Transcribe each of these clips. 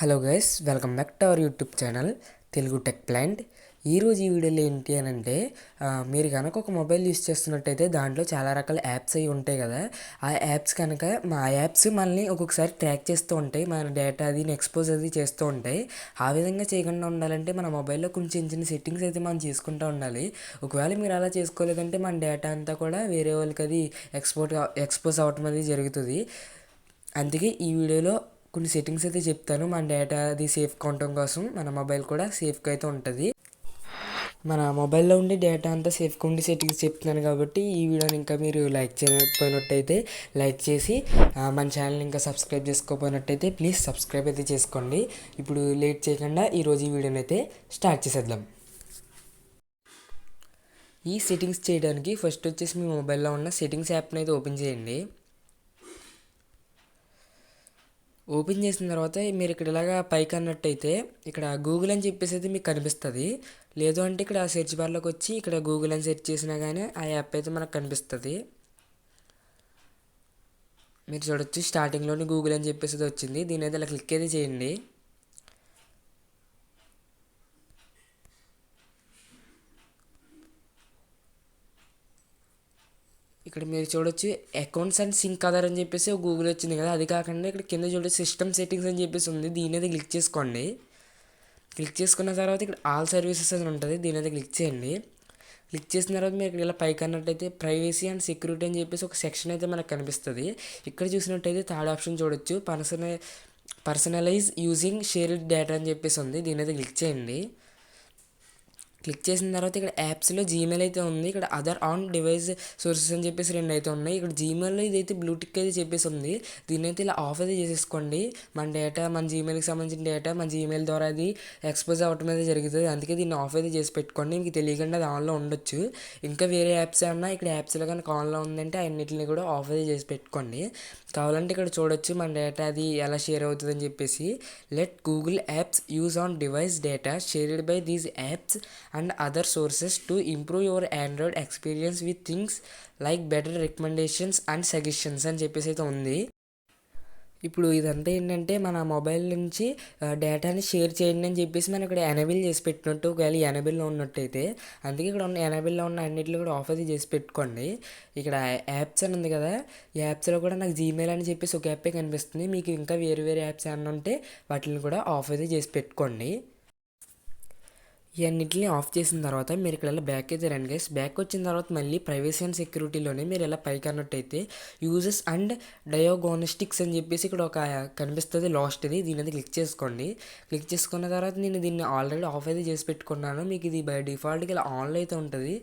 Hello guys, welcome back to our YouTube channel Telugu tech plant. ఈరోజు ఈ వీడియోలో ఏంటి అని అంటే మీరు కనుక ఒక మొబైల్ యూస్ చేస్తున్నట్టయితే దాంట్లో చాలా రకాల యాప్స్ అవి ఉంటాయి కదా. ఆ యాప్స్ కనుక ఆ యాప్స్ మనల్ని ఒక్కొక్కసారి ట్రాక్ చేస్తూ ఉంటాయి, మన డేటా అది ఎక్స్పోజ్ అది చేస్తూ ఉంటాయి. ఆ విధంగా చేయకుండా ఉండాలంటే మన మొబైల్లో కొంచెం చిన్న చిన్న సెట్టింగ్స్ అయితే మనం చేసుకుంటూ ఉండాలి. ఒకవేళ మీరు అలా చేసుకోలేదంటే మన డేటా అంతా కూడా వేరే వాళ్ళకి అది ఎక్స్పోజ్ అవ్వటం అది జరుగుతుంది. అందుకే ఈ వీడియోలో కొన్ని సెట్టింగ్స్ అయితే చెప్తాను. మన డేటా అది సేఫ్గా ఉండటం కోసం మన మొబైల్ కూడా సేఫ్గా అయితే ఉంటుంది. మన మొబైల్లో ఉండే డేటా అంతా సేఫ్గా ఉండి సెట్టింగ్స్ చెప్తున్నాను కాబట్టి ఈ వీడియోని ఇంకా మీరు లైక్ చేయకపోయినట్టయితే లైక్ చేసి మన ఛానల్ ఇంకా సబ్స్క్రైబ్ చేసుకోకపోయినట్టయితే ప్లీజ్ సబ్స్క్రైబ్ అయితే చేసుకోండి. ఇప్పుడు లేట్ చేయకుండా ఈరోజు ఈ వీడియోని అయితే స్టార్ట్ చేసేద్దాం. ఈ సెట్టింగ్స్ చేయడానికి ఫస్ట్ వచ్చేసి మీ మొబైల్లో ఉన్న సెట్టింగ్స్ యాప్ని అయితే ఓపెన్ చేయండి. ఓపెన్ చేసిన తర్వాత మీరు ఇక్కడ ఇలాగా పైకి అన్నట్టయితే ఇక్కడ గూగుల్ అని చెప్పేసి అయితే మీకు కనిపిస్తుంది. లేదు అంటే ఇక్కడ సెర్చ్ బార్లోకి వచ్చి ఇక్కడ గూగుల్ అని సెర్చ్ చేసినా కానీ ఆ యాప్ అయితే మనకు కనిపిస్తుంది. మీరు చూడొచ్చు స్టార్టింగ్లోనే గూగుల్ అని చెప్పేసి వచ్చింది. దీని అయితే ఇలా క్లిక్ అయితే చేయండి. ఇక్కడ మీరు చూడొచ్చు అకౌంట్స్ అండ్ సింక్ అదర్ అని చెప్పేసి గూగుల్ వచ్చింది కదా, అది కాకుండా ఇక్కడ కింద చూడొచ్చు సిస్టమ్ సెట్టింగ్స్ అని చెప్పేసి ఉంది. దీని అయితే క్లిక్ చేసుకోండి. క్లిక్ చేసుకున్న తర్వాత ఇక్కడ ఆల్ సర్వీసెస్ అని ఉంటుంది, దీని అయితే క్లిక్ చేయండి. క్లిక్ చేసిన తర్వాత మీరు ఇక్కడ ఇలా పైకి అన్నట్టయితే ప్రైవసీ అండ్ సెక్యూరిటీ అని చెప్పేసి ఒక సెక్షన్ అయితే మనకు కనిపిస్తుంది. ఇక్కడ చూసినట్టయితే థర్డ్ ఆప్షన్ చూడొచ్చు పర్సనలైజ్ యూజింగ్ షేర్డ్ డేటా అని చెప్పేసి ఉంది. దీని అయితే క్లిక్ చేయండి. క్లిక్ చేసిన తర్వాత ఇక్కడ యాప్స్లో జీమెయిల్ అయితే ఉంది. ఇక్కడ అదర్ ఆన్ డివైస్ సోర్సెస్ అని చెప్పేసి రెండు అయితే ఉన్నాయి. ఇక్కడ జీమెయిల్లో ఇదైతే బ్లూటిక్ అయితే చెప్పేసి ఉంది. దీన్ని అయితే ఇలా ఆఫ్ అయితే చేసేసుకోండి. మన డేటా మన జీమెయిల్కి సంబంధించిన డేటా మన జీమెయిల్ ద్వారా అది ఎక్స్పోజ్ అవ్వటం అయితే జరుగుతుంది. అందుకే దీన్ని ఆఫ్ అయితే చేసి పెట్టుకోండి. మీకు తెలియకుండా అది ఆన్లో ఉండొచ్చు. ఇంకా వేరే యాప్స్ ఏమన్నా ఇక్కడ యాప్స్లో కనుక ఆన్లో ఉందంటే అన్నింటిని కూడా ఆఫ్ అయితే చేసి పెట్టుకోండి. కావాలంటే ఇక్కడ చూడొచ్చు మన డేటా అది ఎలా షేర్ అవుతుంది అని చెప్పేసి. Let Google apps use on device data shared by these apps and other sources to improve your Android experience with things like better recommendations and suggestions అని చెప్పేసి అయితే ఉంది. ఇప్పుడు ఇదంతా ఏంటంటే మన మొబైల్ నుంచి డేటాని షేర్ చేయండి అని చెప్పేసి మనం ఇక్కడ ఎనేబుల్ చేసి పెట్టినట్టు. ఒకవేళ ఎనేబుల్లో ఉన్నట్టయితే అందుకే ఇక్కడ ఉన్న ఎనేబుల్లో ఉన్న అన్నింటిలో కూడా ఆఫ్ అది చేసి పెట్టుకోండి. ఇక్కడ యాప్స్ అని ఉంది కదా, ఈ యాప్స్లో కూడా నాకు జీమెయిల్ అని చెప్పేసి ఒక యాపే కనిపిస్తుంది. మీకు ఇంకా వేరే వేరే యాప్స్ ఏమన్నా ఉంటే వాటిని కూడా ఆఫ్ అది చేసి పెట్టుకోండి. ఇవన్నింటిని ఆఫ్ చేసిన తర్వాత మీరు ఇక్కడ బ్యాక్ అయితే రండి గైస్. బ్యాక్ వచ్చిన తర్వాత మళ్ళీ ప్రైవసీ అండ్ సెక్యూరిటీలోనే మీరు ఇలా పైకి అన్నట్టయితే యూజెస్ అండ్ డయాగ్నోస్టిక్స్ అని చెప్పేసి ఇక్కడ ఒక కనిపిస్తుంది లాస్ట్ది. దీని అయితే క్లిక్ చేసుకోండి. క్లిక్ చేసుకున్న తర్వాత నేను దీన్ని ఆల్రెడీ ఆఫ్ అయితే చేసి పెట్టుకున్నాను. మీకు ఇది బై డిఫాల్ట్గా ఇలా ఆన్లో అయితే ఉంటుంది.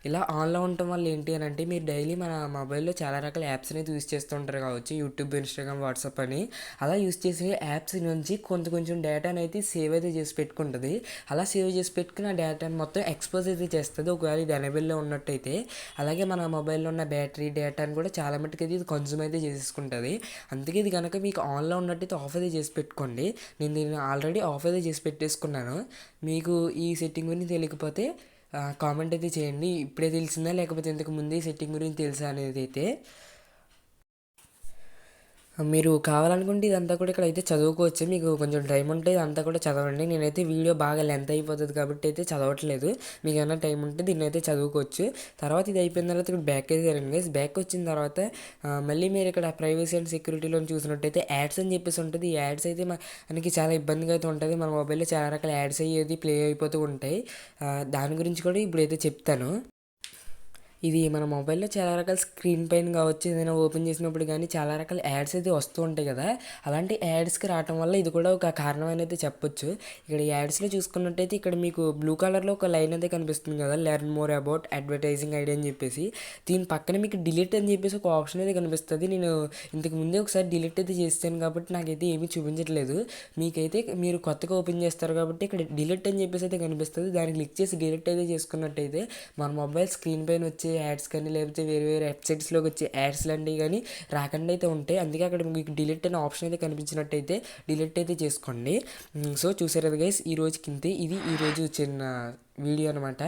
ఇలా ఆన్లో ఉండటం వల్ల ఏంటి అని అంటే మీరు డైలీ మన మొబైల్లో చాలా రకాల యాప్స్ని అయితే యూస్ చేస్తూ ఉంటారు కావచ్చు, యూట్యూబ్, ఇన్స్టాగ్రామ్, వాట్సాప్ అని. అలా యూస్ చేసే యాప్స్ నుంచి కొంచెం డేటాని అయితే సేవ్ అయితే చేసి పెట్టుకుంటుంది. అలా సేవ్ చేసి పెట్టుకున్న డేటాని మొత్తం ఎక్స్పోజ్ అయితే చేస్తుంది ఒకవేళ ఇది ఎనేబుల్లో ఉన్నట్టయితే. అలాగే మన మొబైల్లో ఉన్న బ్యాటరీ డేటాని కూడా చాలా మట్టుకు ఇది కన్జ్యూమ్ అయితే చేసేసుకుంటుంది. అందుకే ఇది కనుక మీకు ఆన్లో ఉన్నట్టయితే ఆఫ్ అయితే చేసి పెట్టుకోండి. నేను దీన్ని ఆల్రెడీ ఆఫ్ అయితే చేసి పెట్టేసుకున్నాను. మీకు ఈ సెట్టింగ్ గురించి తెలియకపోతే కామెంట్ అయితే చేయండి. ఇప్పుడే తెలిసిందా లేకపోతే ఇంతకు ముందే సెట్టింగ్ గురించి తెలుసా అనేది అయితే. మీరు కావాలనుకుంటే ఇదంతా కూడా ఇక్కడ అయితే చదువుకోవచ్చు. మీకు కొంచెం టైం ఉంటే ఇదంతా కూడా చదవండి. నేనైతే వీడియో బాగా లెంత్ అయిపోతుంది కాబట్టి అయితే చదవట్లేదు. మీకు ఏమైనా టైం ఉంటే దీన్ని అయితే చదువుకోవచ్చు. తర్వాత ఇది అయిపోయిన తర్వాత ఇక్కడ బ్యాక్ అయితే రండి. బ్యాక్ వచ్చిన తర్వాత మళ్ళీ మీరు ఇక్కడ ప్రైవసీ అండ్ సెక్యూరిటీలో చూసినట్టయితే యాడ్స్ అని చెప్పేసి ఉంటుంది. ఈ యాడ్స్ అయితే మనకి చాలా ఇబ్బందిగా అయితే ఉంటుంది. మన మొబైల్లో చాలా రకాల యాడ్స్ అయ్యేది ప్లే అయిపోతూ ఉంటాయి. దాని గురించి కూడా ఇప్పుడైతే చెప్తాను. ఇది మన మొబైల్లో చాలా రకాల స్క్రీన్ పైన కావచ్చు, ఏదైనా ఓపెన్ చేసినప్పుడు కానీ చాలా రకాల యాడ్స్ అయితే వస్తూ ఉంటాయి కదా. అలాంటి యాడ్స్కి రావటం వల్ల ఇది కూడా ఒక కారణం అని అయితే చెప్పొచ్చు. ఇక్కడ యాడ్స్లో చూసుకున్నట్టయితే ఇక్కడ మీకు బ్లూ కలర్లో ఒక లైన్ అయితే కనిపిస్తుంది కదా, learn more about advertising ID అని చెప్పేసి. దీని పక్కన మీకు డిలీట్ అని చెప్పేసి ఒక ఆప్షన్ అయితే కనిపిస్తుంది. నేను ఇంతకు ముందే ఒకసారి డిలీట్ అయితే చేస్తాను కాబట్టి నాకైతే ఏమీ చూపించట్లేదు. మీకైతే మీరు కొత్తగా ఓపెన్ చేస్తారు కాబట్టి ఇక్కడ డిలీట్ అని చెప్పేసి అయితే కనిపిస్తుంది. దాన్ని క్లిక్ చేసి డిలీట్ అయితే చేసుకున్నట్టయితే మన మొబైల్ స్క్రీన్ పైన వచ్చి వచ్చే యాడ్స్ కానీ లేకపోతే వేరే వేరే వెబ్సైట్స్లోకి వచ్చే యాడ్స్ లాంటివి కానీ రాకుండా అయితే ఉంటాయి. అందుకే అక్కడ మీకు డిలీట్ అనే ఆప్షన్ అయితే కనిపించినట్టయితే డిలీట్ అయితే చేసుకోండి. సో చూసారు కదా గైస్, ఈ రోజుకి ఇంతే. ఇది ఈరోజు చిన్న వీడియో అనమాట.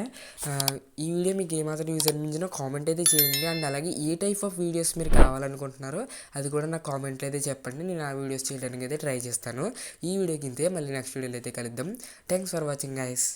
ఈ వీడియో మీకు ఏమాత్రం యూజ్ అనిపించినా కామెంట్ అయితే చేయండి. అండ్ అలాగే ఏ టైప్ ఆఫ్ వీడియోస్ మీరు కావాలనుకుంటున్నారో అది కూడా నాకు కామెంట్లో అయితే చెప్పండి. నేను ఆ వీడియోస్ చేయడానికి అయితే ట్రై చేస్తాను. ఈ వీడియోకి ఇంతే, మళ్ళీ నెక్స్ట్ వీడియోలో అయితే కలుద్దాం. Thanks for watching guys.